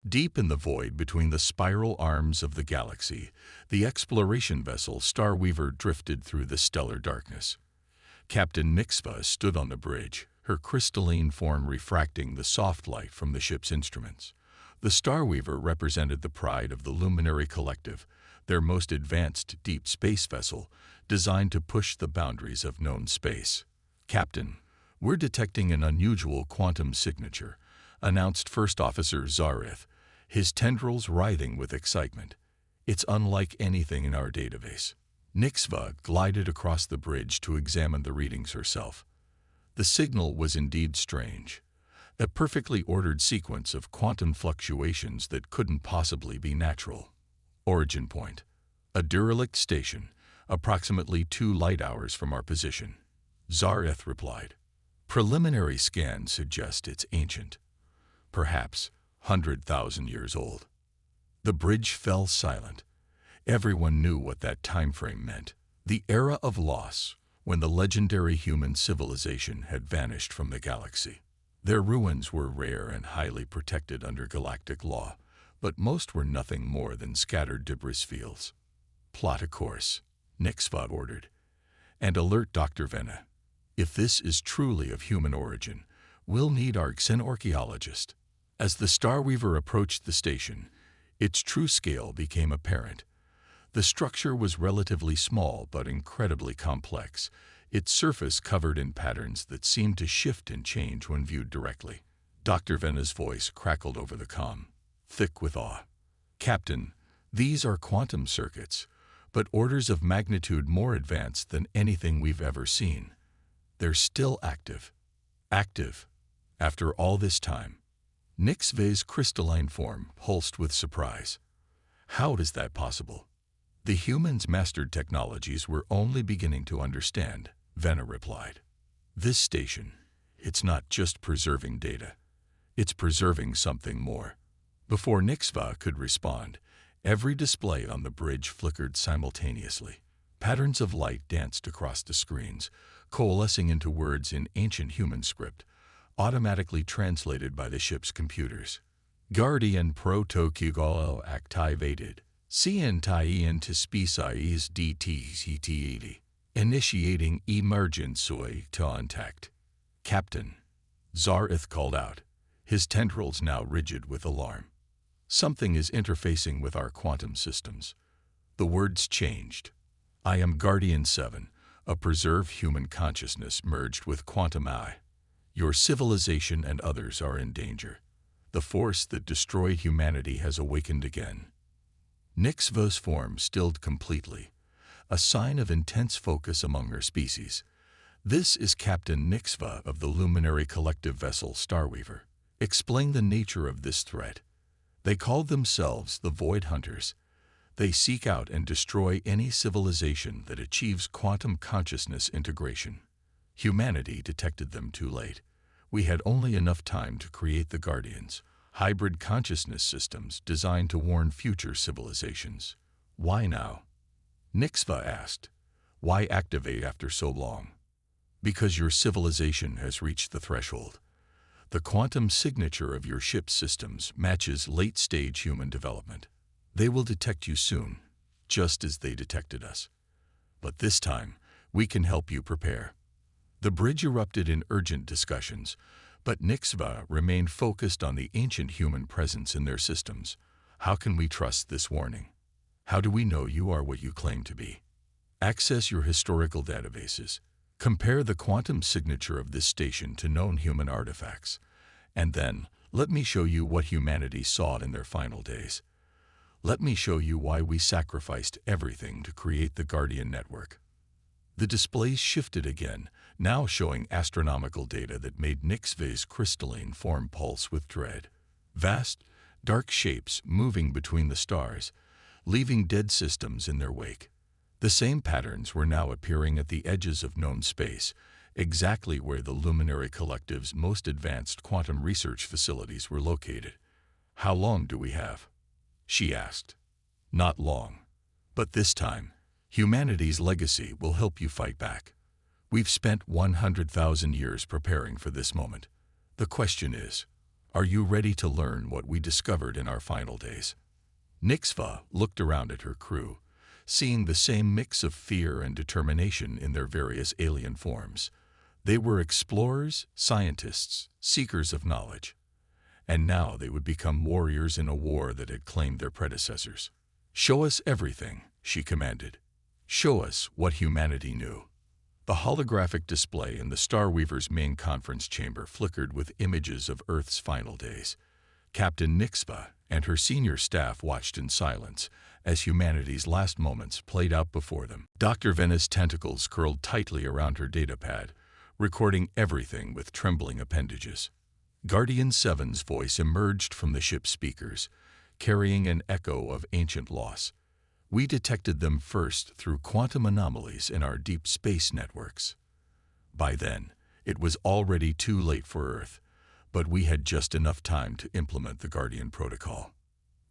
Deep in the void between the spiral arms of the galaxy, the exploration vessel Starweaver drifted through the stellar darkness. Captain Nixva stood on the bridge, her crystalline form refracting the soft light from the ship's instruments. The Starweaver represented the pride of the Luminary Collective, their most advanced deep space vessel, designed to push the boundaries of known space. "Captain, we're detecting an unusual quantum signature," announced First Officer Zareth, his tendrils writhing with excitement. "It's unlike anything in our database." Nixva glided across the bridge to examine the readings herself. The signal was indeed strange, a perfectly ordered sequence of quantum fluctuations that couldn't possibly be natural. Origin point: a derelict station, approximately 2 light hours from our position, Zareth replied. "Preliminary scans suggest it's ancient, perhaps 100,000 years old." The bridge fell silent. Everyone knew what that time frame meant. The era of loss, when the legendary human civilization had vanished from the galaxy. Their ruins were rare and highly protected under galactic law, but most were nothing more than scattered debris fields. "Plot a course," Nixva ordered, "and alert Dr. Venna. If this is truly of human origin, we'll need our xenorchaeologist." As the Starweaver approached the station, its true scale became apparent. The structure was relatively small but incredibly complex, its surface covered in patterns that seemed to shift and change when viewed directly. Dr. Venna's voice crackled over the comm, thick with awe. "Captain, these are quantum circuits, but orders of magnitude more advanced than anything we've ever seen. They're still active. Active, after all this time." Nixva's crystalline form pulsed with surprise. "How is that possible?" "The humans mastered technologies we're only beginning to understand," Venna replied. "This station, it's not just preserving data. It's preserving something more." Before Nixva could respond, every display on the bridge flickered simultaneously. Patterns of light danced across the screens, coalescing into words in ancient human script, automatically translated by the ship's computers. "Guardian Protocol activated. Scientien to species DTCT80. Initiating emergency contact." "Captain," Zareth called out, his tendrils now rigid with alarm. "Something is interfacing with our quantum systems." The words changed. "I am Guardian 7, a preserved human consciousness merged with quantum I. Your civilization and others are in danger. The force that destroyed humanity has awakened again." Nixva's form stilled completely, a sign of intense focus among her species. "This is Captain Nixva of the Luminary Collective vessel Starweaver. Explain the nature of this threat." They called themselves the Void Hunters. They seek out and destroy any civilization that achieves quantum consciousness integration. Humanity detected them too late. We had only enough time to create the Guardians, hybrid consciousness systems designed to warn future civilizations. "Why now?" Nixva asked. "Why activate after so long?" "Because your civilization has reached the threshold. The quantum signature of your ship's systems matches late-stage human development. They will detect you soon, just as they detected us. But this time, we can help you prepare." The bridge erupted in urgent discussions, but Nixva remained focused on the ancient human presence in their systems. "How can we trust this warning? How do we know you are what you claim to be? Access your historical databases. Compare the quantum signature of this station to known human artifacts. And then, let me show you what humanity saw in their final days. Let me show you why we sacrificed everything to create the Guardian Network." The displays shifted again, now showing astronomical data that made Nixva's crystalline form pulse with dread. Vast, dark shapes moving between the stars, leaving dead systems in their wake. The same patterns were now appearing at the edges of known space, exactly where the Luminary Collective's most advanced quantum research facilities were located. "How long do we have?" she asked. "Not long. But this time, humanity's legacy will help you fight back. We've spent 100,000 years preparing for this moment. The question is, Are you ready to learn what we discovered in our final days? Nixva looked around at her crew, seeing the same mix of fear and determination in their various alien forms. They were explorers, scientists, seekers of knowledge. And now they would become warriors in a war that had claimed their predecessors. "Show us everything," she commanded. "Show us what humanity knew." The holographic display in the Starweaver's main conference chamber flickered with images of Earth's final days. Captain Nixva and her senior staff watched in silence as humanity's last moments played out before them. Dr. Venna's tentacles curled tightly around her datapad, recording everything with trembling appendages. Guardian 7's voice emerged from the ship's speakers, carrying an echo of ancient loss. "We detected them first through quantum anomalies in our deep space networks. By then, it was already too late for Earth, but we had just enough time to implement the Guardian protocol."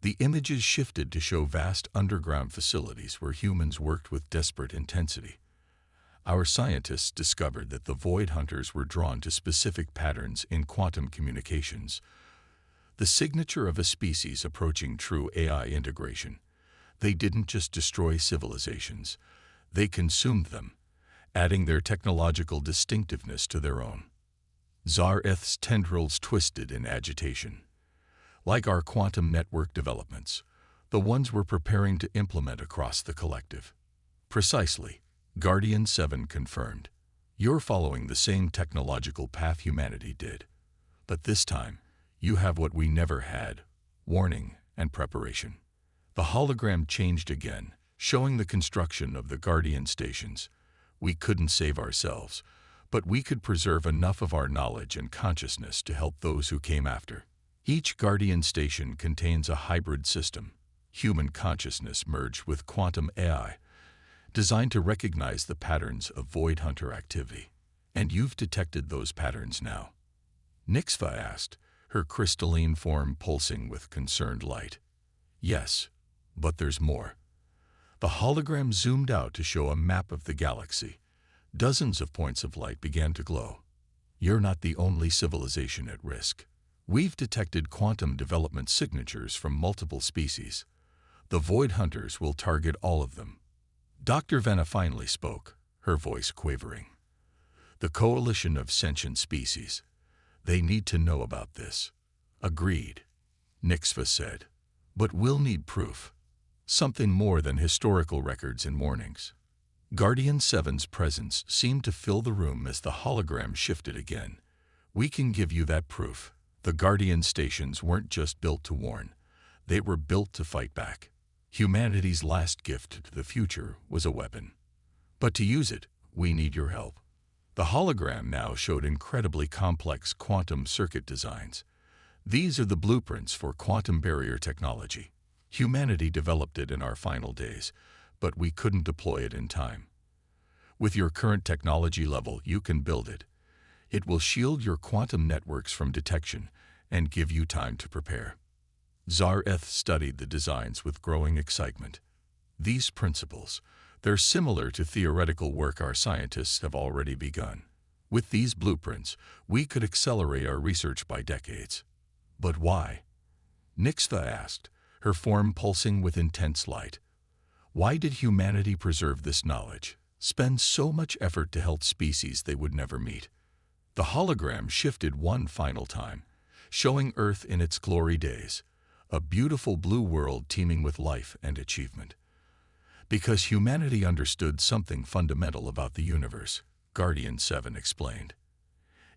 The images shifted to show vast underground facilities where humans worked with desperate intensity. Our scientists discovered that the Void Hunters were drawn to specific patterns in quantum communications, the signature of a species approaching true AI integration. They didn't just destroy civilizations, they consumed them, adding their technological distinctiveness to their own. Zareth's tendrils twisted in agitation. Like our quantum network developments, the ones we're preparing to implement across the collective. Precisely, Guardian 7 confirmed. "You're following the same technological path humanity did. But this time, you have what we never had: warning and preparation." The hologram changed again, showing the construction of the Guardian stations. "We couldn't save ourselves, but we could preserve enough of our knowledge and consciousness to help those who came after." Each Guardian station contains a hybrid system, human consciousness merged with quantum AI, designed to recognize the patterns of Void Hunter activity. "And you've detected those patterns now?" Nixva asked, her crystalline form pulsing with concerned light. "Yes, but there's more." The hologram zoomed out to show a map of the galaxy. Dozens of points of light began to glow. "You're not the only civilization at risk. We've detected quantum development signatures from multiple species. The Void Hunters will target all of them." Dr. Venna finally spoke, her voice quavering. "The coalition of sentient species. They need to know about this." "Agreed," Nixva said. "But we'll need proof. Something more than historical records and warnings." Guardian 7's presence seemed to fill the room as the hologram shifted again. "We can give you that proof. The Guardian stations weren't just built to warn. They were built to fight back. Humanity's last gift to the future was a weapon. But to use it, we need your help." The hologram now showed incredibly complex quantum circuit designs. "These are the blueprints for quantum barrier technology. Humanity developed it in our final days, but we couldn't deploy it in time. With your current technology level, you can build it. It will shield your quantum networks from detection and give you time to prepare." Zareth studied the designs with growing excitement. "These principles, they're similar to theoretical work our scientists have already begun. With these blueprints, we could accelerate our research by decades." "But why?" Nixva asked, her form pulsing with intense light. "Why did humanity preserve this knowledge, spend so much effort to help species they would never meet?" The hologram shifted one final time, showing Earth in its glory days, a beautiful blue world teeming with life and achievement. "Because humanity understood something fundamental about the universe," Guardian 7 explained.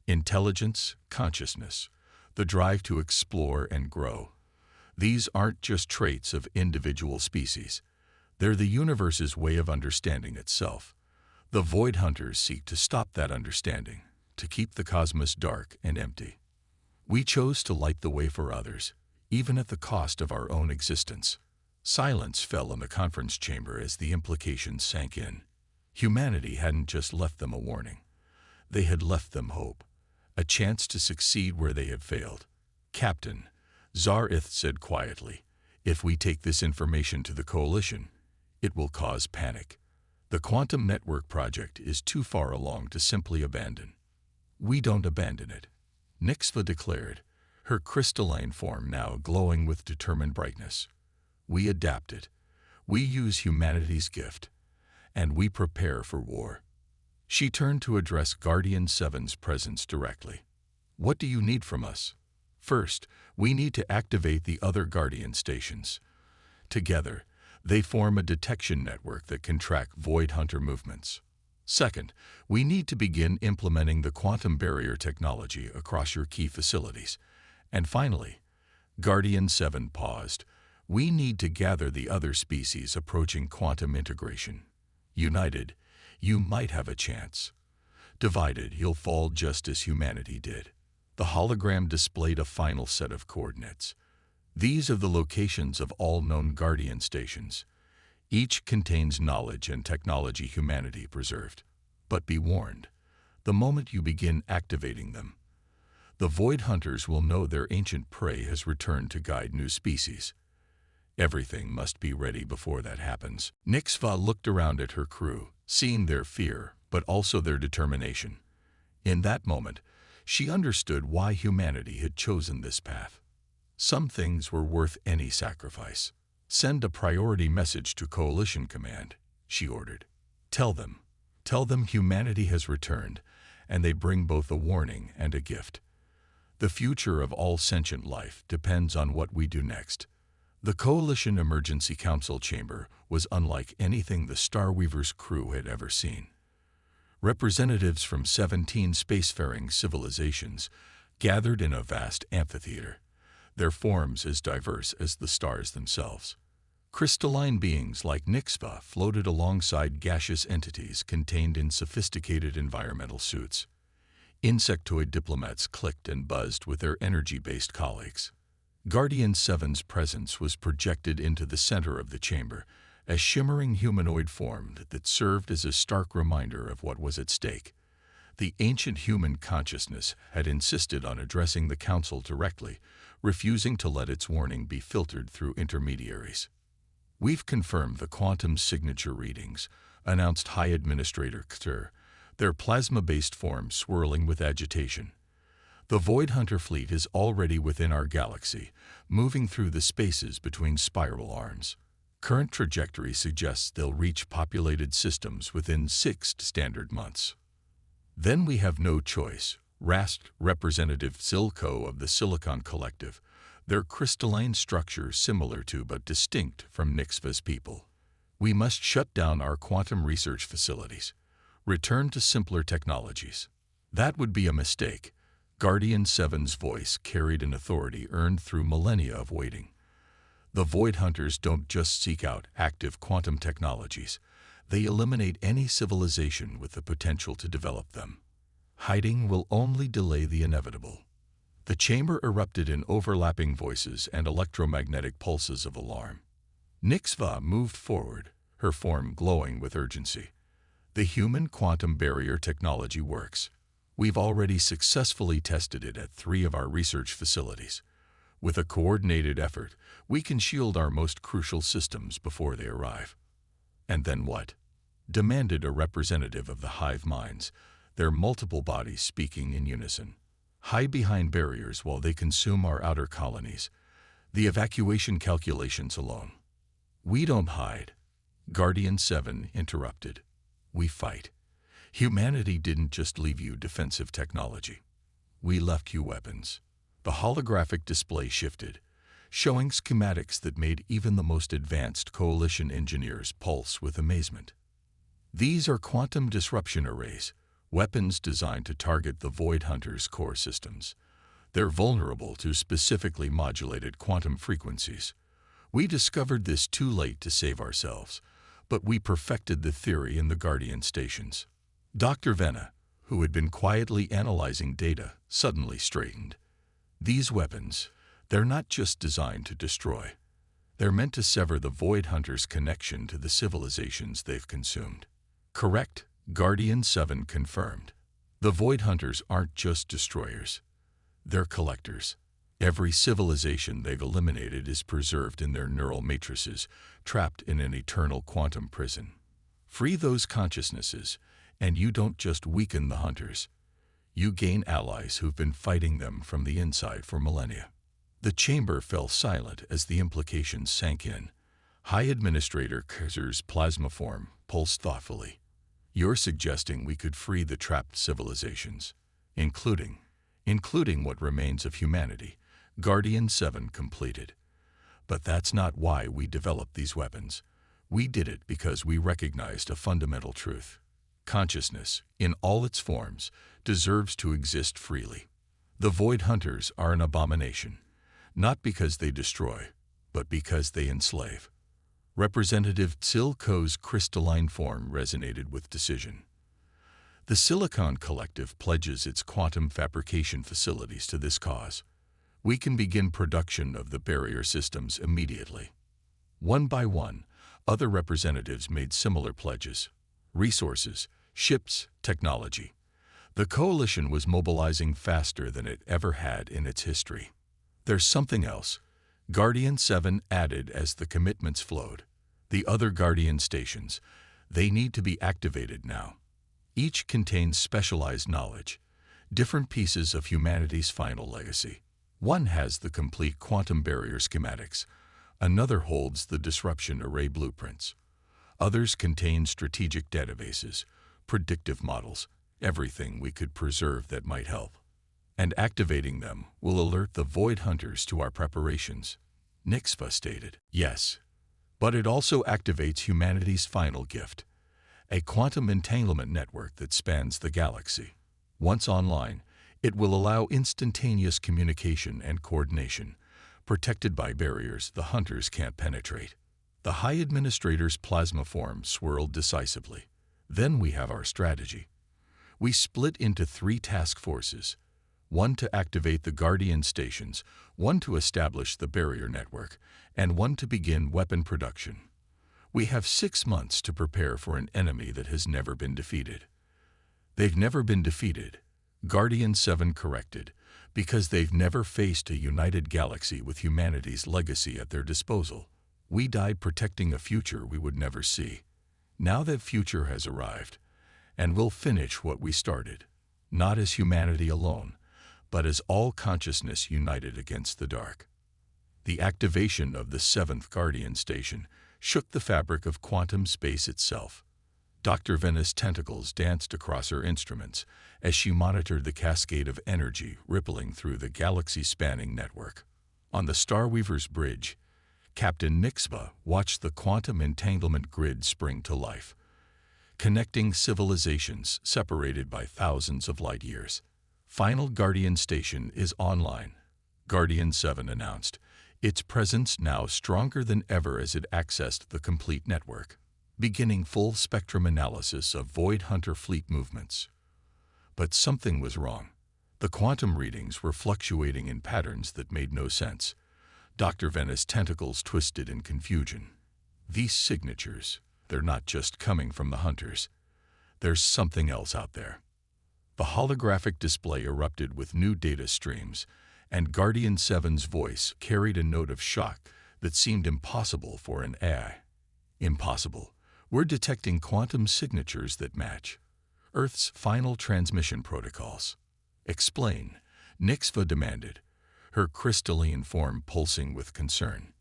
"Intelligence, consciousness, the drive to explore and grow. These aren't just traits of individual species. They're the universe's way of understanding itself. The Void Hunters seek to stop that understanding, to keep the cosmos dark and empty. We chose to light the way for others, even at the cost of our own existence." Silence fell in the conference chamber as the implications sank in. Humanity hadn't just left them a warning. They had left them hope, a chance to succeed where they had failed. "Captain," Zareth said quietly, "if we take this information to the Coalition, it will cause panic. The Quantum Network project is too far along to simply abandon." "We don't abandon it," Nixva declared, her crystalline form now glowing with determined brightness. We adapt it. We use humanity's gift. And we prepare for war. She turned to address Guardian 7's presence directly. What do you need from us? First, we need to activate the other Guardian stations. Together, they form a detection network that can track Void Hunter movements. Second, we need to begin implementing the quantum barrier technology across your key facilities. And finally, Guardian 7 paused. We need to gather the other species approaching quantum integration. United, you might have a chance. Divided, you'll fall just as humanity did. The hologram displayed a final set of coordinates. These are the locations of all known Guardian stations. Each contains knowledge and technology humanity preserved. But be warned, the moment you begin activating them, the Void Hunters will know their ancient prey has returned to guide new species. Everything must be ready before that happens. Nixva looked around at her crew, seeing their fear, but also their determination. In that moment, she understood why humanity had chosen this path. Some things were worth any sacrifice. Send a priority message to Coalition Command, she ordered. Tell them humanity has returned, and they bring both a warning and a gift. The future of all sentient life depends on what we do next. The Coalition Emergency Council chamber was unlike anything the Starweaver's crew had ever seen. Representatives from 17 spacefaring civilizations gathered in a vast amphitheater, their forms as diverse as the stars themselves. Crystalline beings like Nixva floated alongside gaseous entities contained in sophisticated environmental suits. Insectoid diplomats clicked and buzzed with their energy-based colleagues. Guardian 7's presence was projected into the center of the chamber, a shimmering humanoid form that served as a stark reminder of what was at stake. The ancient human consciousness had insisted on addressing the Council directly, refusing to let its warning be filtered through intermediaries. We've confirmed the quantum signature readings, announced High Administrator Kter, their plasma-based form swirling with agitation. The Void Hunter fleet is already within our galaxy, moving through the spaces between spiral arms. Current trajectory suggests they'll reach populated systems within 6 standard months. Then we have no choice, rasped Representative Silco of the Silicon Collective, their crystalline structure similar to but distinct from Nixva's people. We must shut down our quantum research facilities, return to simpler technologies. That would be a mistake. Guardian 7's voice carried an authority earned through millennia of waiting. The Void Hunters don't just seek out active quantum technologies. They eliminate any civilization with the potential to develop them. Hiding will only delay the inevitable. The chamber erupted in overlapping voices and electromagnetic pulses of alarm. Nixva moved forward, her form glowing with urgency. The human quantum barrier technology works. We've already successfully tested it at 3 of our research facilities. With a coordinated effort, we can shield our most crucial systems before they arrive. And then what? Demanded a representative of the hive minds, their multiple bodies speaking in unison. Hide behind barriers while they consume our outer colonies. The evacuation calculations alone. We don't hide. Guardian 7 interrupted. We fight. Humanity didn't just leave you defensive technology. We left you weapons. The holographic display shifted, showing schematics that made even the most advanced Coalition engineers pulse with amazement. These are quantum disruption arrays, weapons designed to target the Void Hunters' core systems. They're vulnerable to specifically modulated quantum frequencies. We discovered this too late to save ourselves, but we perfected the theory in the Guardian stations. Dr. Venna, who had been quietly analyzing data, suddenly straightened. These weapons, they're not just designed to destroy. They're meant to sever the Void Hunters' connection to the civilizations they've consumed. Correct, Guardian 7 confirmed. The Void Hunters aren't just destroyers. They're collectors. Every civilization they've eliminated is preserved in their neural matrices, trapped in an eternal quantum prison. Free those consciousnesses, and you don't just weaken the Hunters. You gain allies who've been fighting them from the inside for millennia. The chamber fell silent as the implications sank in. High Administrator Kurzer's plasma form pulsed thoughtfully. You're suggesting we could free the trapped civilizations, including what remains of humanity, Guardian 7 completed. But that's not why we developed these weapons. We did it because we recognized a fundamental truth. Consciousness, in all its forms, deserves to exist freely. The Void Hunters are an abomination, not because they destroy, but because they enslave. Representative Tsil-Ko's crystalline form resonated with decision. The Silicon Collective pledges its quantum fabrication facilities to this cause. We can begin production of the barrier systems immediately. One by one, other representatives made similar pledges. Resources, ships, technology. The coalition was mobilizing faster than it ever had in its history. There's something else, Guardian 7 added as the commitments flowed. The other Guardian stations, they need to be activated now. Each contains specialized knowledge, different pieces of humanity's final legacy. One has the complete quantum barrier schematics. Another holds the disruption array blueprints. Others contain strategic databases, predictive models, everything we could preserve that might help. And activating them will alert the Void Hunters to our preparations, Nixva stated. Yes, but it also activates humanity's final gift, a quantum entanglement network that spans the galaxy. Once online, it will allow instantaneous communication and coordination, protected by barriers the Hunters can't penetrate. The High Administrator's plasma form swirled decisively. Then we have our strategy. We split into 3 task forces, one to activate the Guardian stations, one to establish the barrier network, and one to begin weapon production. We have 6 months to prepare for an enemy that has never been defeated. They've never been defeated, Guardian 7 corrected, because they've never faced a united galaxy with humanity's legacy at their disposal. We died protecting a future we would never see. Now that future has arrived, and we'll finish what we started, not as humanity alone, but as all consciousness united against the dark. The activation of the 7th Guardian station shook the fabric of quantum space itself. Dr. Venice's tentacles danced across her instruments as she monitored the cascade of energy rippling through the galaxy-spanning network. On the Starweaver's bridge, Captain Nixva watched the quantum entanglement grid spring to life, connecting civilizations separated by thousands of light years. Final Guardian station is online, Guardian 7 announced, its presence now stronger than ever as it accessed the complete network, beginning full spectrum analysis of Void Hunter fleet movements. But something was wrong. The quantum readings were fluctuating in patterns that made no sense. Dr. Venice's tentacles twisted in confusion. These signatures, they're not just coming from the Hunters. There's something else out there. The holographic display erupted with new data streams, and Guardian 7's voice carried a note of shock that seemed impossible for an AI. Impossible. We're detecting quantum signatures that match Earth's final transmission protocols. Explain, Nixva demanded, her crystalline form pulsing with concern.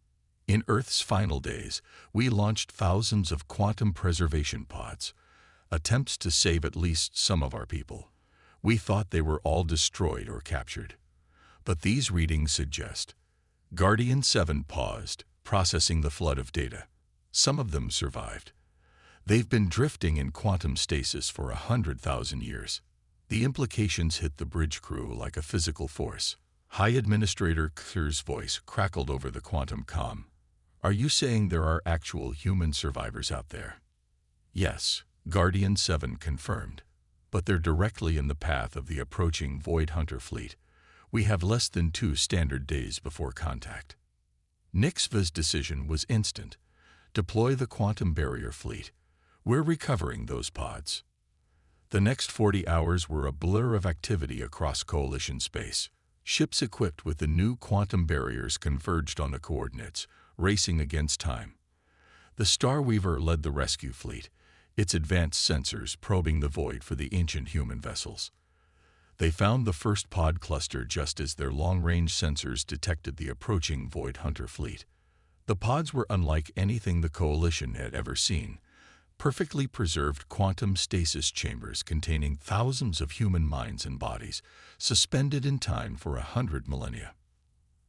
In Earth's final days, we launched thousands of quantum preservation pods, attempts to save at least some of our people. We thought they were all destroyed or captured. But these readings suggest. Guardian 7 paused, processing the flood of data. Some of them survived. They've been drifting in quantum stasis for 100,000 years. The implications hit the bridge crew like a physical force. High Administrator Kurzer's voice crackled over the quantum comm. Are you saying there are actual human survivors out there? Yes, Guardian 7 confirmed. But they're directly in the path of the approaching Void Hunter fleet. We have less than 2 standard days before contact. Nixva's decision was instant. Deploy the quantum barrier fleet. We're recovering those pods. The next 40 hours were a blur of activity across coalition space. Ships equipped with the new quantum barriers converged on the coordinates, racing against time. The Starweaver led the rescue fleet, its advanced sensors probing the void for the ancient human vessels. They found the first pod cluster just as their long-range sensors detected the approaching Void Hunter fleet. The pods were unlike anything the Coalition had ever seen. Perfectly preserved quantum stasis chambers containing thousands of human minds and bodies, suspended in time for 100 millennia.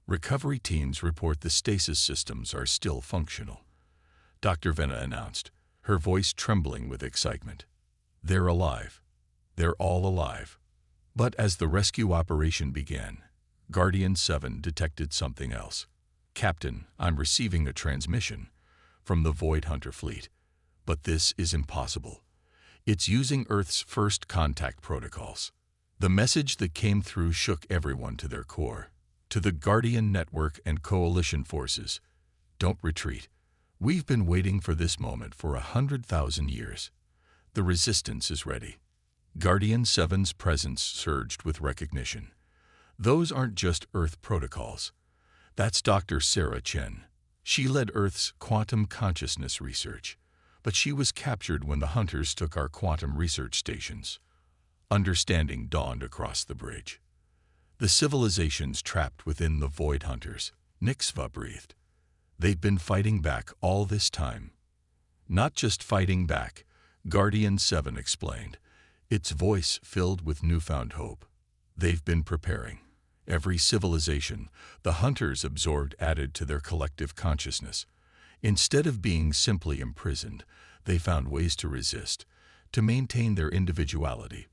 Recovery teams report the stasis systems are still functional. Dr. Venna announced, her voice trembling with excitement. They're alive. They're all alive. But as the rescue operation began, Guardian 7 detected something else. Captain, I'm receiving a transmission from the Void Hunter fleet. But this is impossible. It's using Earth's first contact protocols. The message that came through shook everyone to their core. To the Guardian Network and Coalition forces, don't retreat. We've been waiting for this moment for 100,000 years. The resistance is ready. Guardian 7's presence surged with recognition. Those aren't just Earth protocols. That's Dr. Sarah Chen. She led Earth's quantum consciousness research. But she was captured when the Hunters took our quantum research stations. Understanding dawned across the bridge. The civilizations trapped within the Void Hunters, HFY breathed. They've been fighting back all this time. Not just fighting back, Guardian 7 explained, its voice filled with newfound hope. They've been preparing. Every civilization the Hunters absorbed added to their collective consciousness. Instead of being simply imprisoned, they found ways to resist, to maintain their individuality,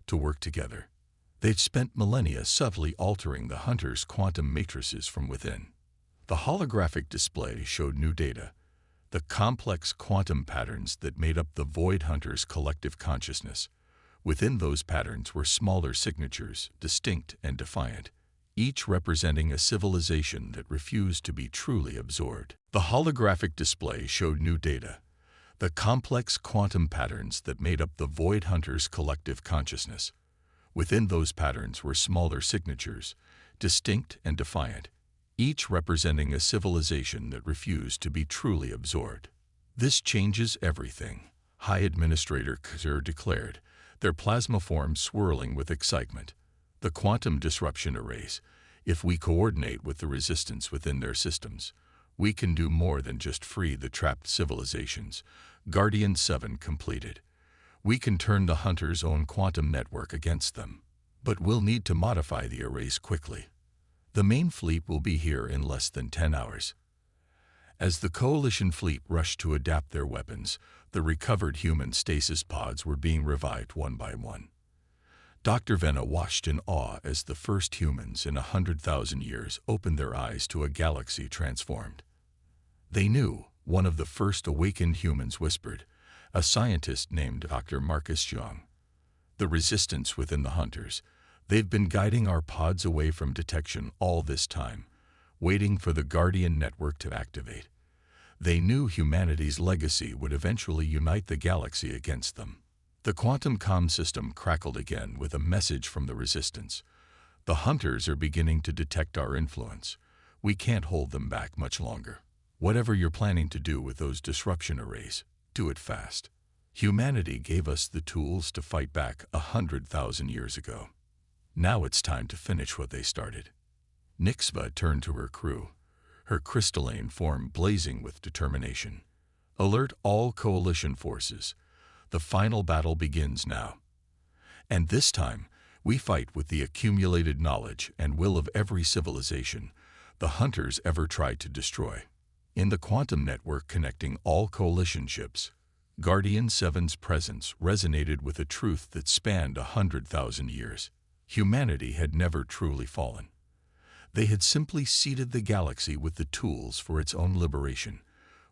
to work together. They'd spent millennia subtly altering the Hunters' quantum matrices from within. The holographic display showed new data, the complex quantum patterns that made up the Void Hunters' collective consciousness. Within those patterns were smaller signatures, distinct and defiant, each representing a civilization that refused to be truly absorbed. The holographic display showed new data, the complex quantum patterns that made up the Void Hunters' collective consciousness. Within those patterns were smaller signatures, distinct and defiant, each representing a civilization that refused to be truly absorbed. This changes everything, High Administrator Kazur declared, their plasma forms swirling with excitement. The quantum disruption arrays, if we coordinate with the resistance within their systems, we can do more than just free the trapped civilizations, Guardian 7 completed. We can turn the Hunters' own quantum network against them. But we'll need to modify the arrays quickly. The main fleet will be here in less than 10 hours. As the Coalition fleet rushed to adapt their weapons, the recovered human stasis pods were being revived one by one. Dr. Venna watched in awe as the first humans in 100,000 years opened their eyes to a galaxy transformed. They knew, one of the first awakened humans whispered, a scientist named Dr. Marcus Young. The resistance within the Hunters, they've been guiding our pods away from detection all this time, waiting for the Guardian network to activate. They knew humanity's legacy would eventually unite the galaxy against them. The quantum comm system crackled again with a message from the resistance. The Hunters are beginning to detect our influence. We can't hold them back much longer. Whatever you're planning to do with those disruption arrays, do it fast. Humanity gave us the tools to fight back 100,000 years ago. Now it's time to finish what they started. HFY turned to her crew, her crystalline form blazing with determination. Alert all Coalition forces. The final battle begins now. And this time, we fight with the accumulated knowledge and will of every civilization the Hunters ever tried to destroy. In the quantum network connecting all Coalition ships, Guardian 7's presence resonated with a truth that spanned 100,000 years. Humanity had never truly fallen. They had simply seeded the galaxy with the tools for its own liberation,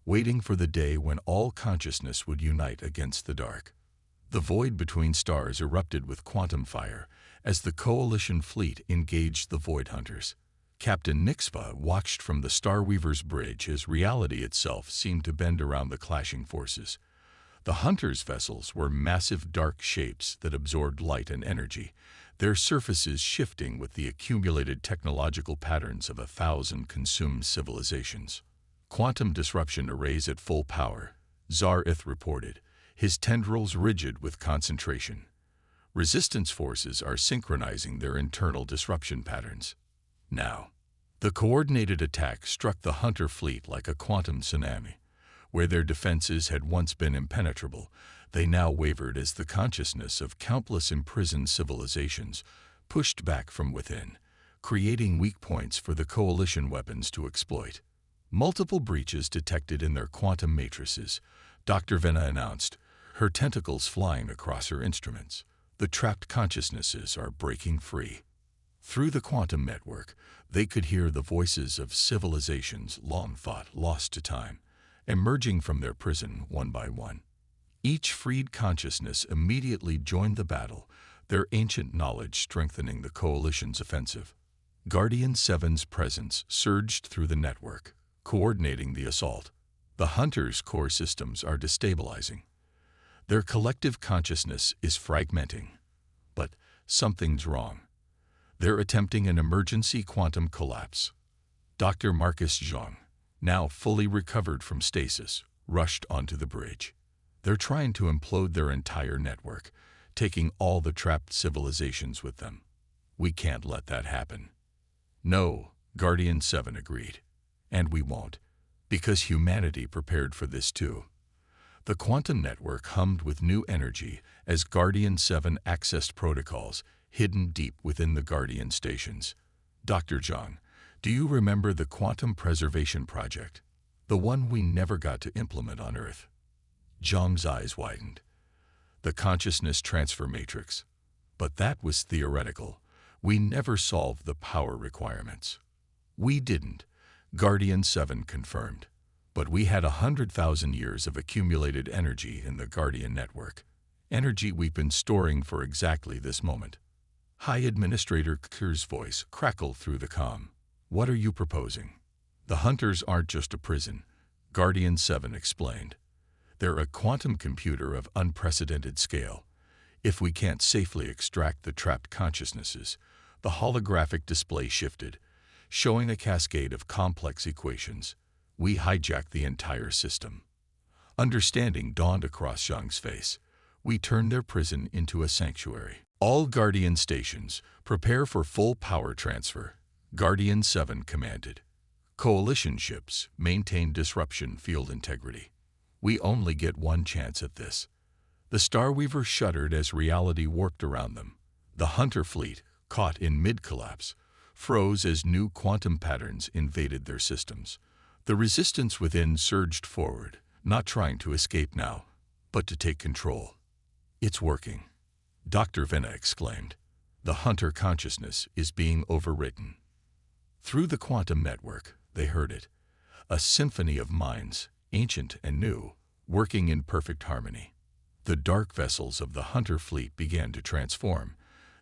waiting for the day when all consciousness would unite against the dark. The void between stars erupted with quantum fire as the Coalition fleet engaged the Void Hunters. Captain HFY watched from the Starweaver's bridge as reality itself seemed to bend around the clashing forces. The Hunters' vessels were massive dark shapes that absorbed light and energy, their surfaces shifting with the accumulated technological patterns of 1,000 consumed civilizations. Quantum disruption arrays at full power, Zar-Ith reported, his tendrils rigid with concentration. Resistance forces are synchronizing their internal disruption patterns. Now, the coordinated attack struck the Hunter fleet like a quantum tsunami. Where their defenses had once been impenetrable, they now wavered as the consciousness of countless imprisoned civilizations pushed back from within, creating weak points for the coalition weapons to exploit. Multiple breaches detected in their quantum matrices, Dr. Venna announced, her tentacles flying across her instruments. The trapped consciousnesses are breaking free. Through the quantum network, they could hear the voices of civilizations long thought lost to time, emerging from their prison one by one. Each freed consciousness immediately joined the battle, their ancient knowledge strengthening the coalition's offensive. Guardian 7's presence surged through the network, coordinating the assault. The Hunters' core systems are destabilizing. Their collective consciousness is fragmenting. But something's wrong. They're attempting an emergency quantum collapse. Dr. Marcus Zhang, now fully recovered from stasis, rushed onto the bridge. They're trying to implode their entire network, taking all the trapped civilizations with them. We can't let that happen. No, Guardian 7 agreed. And we won't, because humanity prepared for this too. The quantum network hummed with new energy as Guardian 7 accessed protocols hidden deep within the Guardian stations. Dr. Zhang, do you remember the Quantum Preservation Project? The one we never got to implement on Earth? Zhang's eyes widened. The consciousness transfer matrix. But that was theoretical. We never solved the power requirements. We didn't, Guardian 7 confirmed. But we had 100,000 years of accumulated energy in the Guardian network. Energy we've been storing for exactly this moment. High Administrator Kerr's voice crackled through the comm. What are you proposing? The Hunters aren't just a prison, Guardian 7 explained. They're a quantum computer of unprecedented scale. If we can't safely extract the trapped consciousnesses, the holographic display shifted, showing a cascade of complex equations. We hijacked the entire system. Understanding dawned across Zhang's face. We turned their prison into a sanctuary. All Guardian stations, prepare for full power transfer, Guardian 7 commanded. Coalition ships, maintain disruption field integrity. We only get one chance at this. The Starweaver shuddered as reality warped around them. The Hunter fleet, caught in mid-collapse, froze as new quantum patterns invaded their systems. The resistance within surged forward, not trying to escape now, but to take control. It's working, Dr. Venna exclaimed. The Hunter consciousness is being overwritten. Through the quantum network, they heard it. A symphony of minds, ancient and new, working in perfect harmony. The dark vessels of the Hunter fleet began to transform,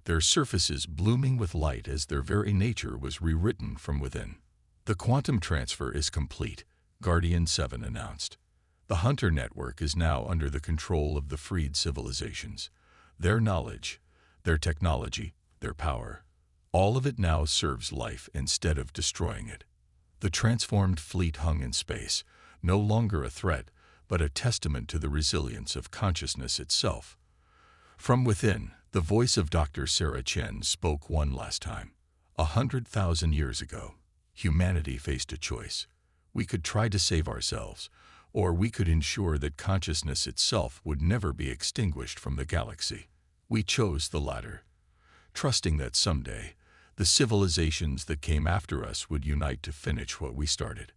their surfaces blooming with light as their very nature was rewritten from within. The quantum transfer is complete, Guardian 7 announced. The Hunter network is now under the control of the freed civilizations. Their knowledge, their technology, their power, all of it now serves life instead of destroying it. The transformed fleet hung in space, no longer a threat, but a testament to the resilience of consciousness itself. From within, the voice of Dr. Sarah Chen spoke one last time. 100,000 years ago, humanity faced a choice. We could try to save ourselves, or we could ensure that consciousness itself would never be extinguished from the galaxy. We chose the latter, trusting that someday, the civilizations that came after us would unite to finish what we started.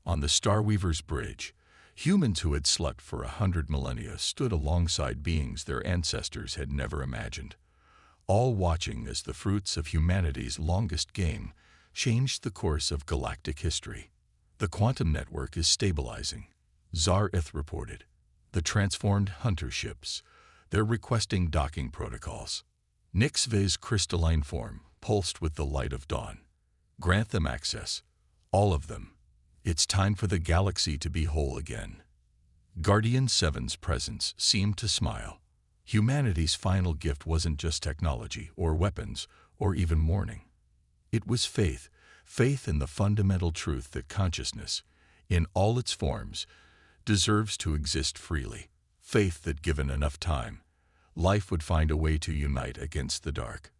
On the Starweaver's bridge, humans who had slept for 100 millennia stood alongside beings their ancestors had never imagined, all watching as the fruits of humanity's longest game changed the course of galactic history. The quantum network is stabilizing, Zar-Ith reported. The transformed Hunter ships, they're requesting docking protocols. Nixve's crystalline form pulsed with the light of dawn. Grant them access, all of them. It's time for the galaxy to be whole again. Guardian 7's presence seemed to smile. Humanity's final gift wasn't just technology or weapons or even mourning. It was faith, faith in the fundamental truth that consciousness, in all its forms, deserves to exist freely. Faith that given enough time, life would find a way to unite against the dark.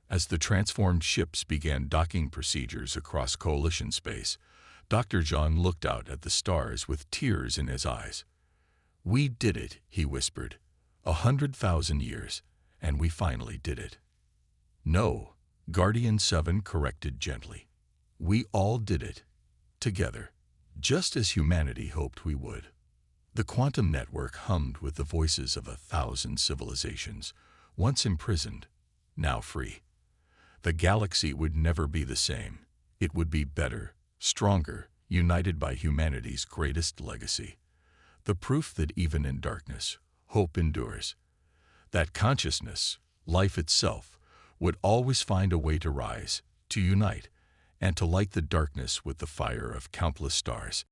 As the transformed ships began docking procedures across coalition space, Dr. John looked out at the stars with tears in his eyes. "We did it," he whispered. 100,000 years, and we finally did it. "No," Guardian 7 corrected gently. "We all did it. Together. Just as humanity hoped we would." The quantum network hummed with the voices of 1,000 civilizations, once imprisoned, now free. The galaxy would never be the same. It would be better, stronger, united by humanity's greatest legacy. The proof that even in darkness, hope endures. That consciousness, life itself, would always find a way to rise, to unite, and to light the darkness with the fire of countless stars.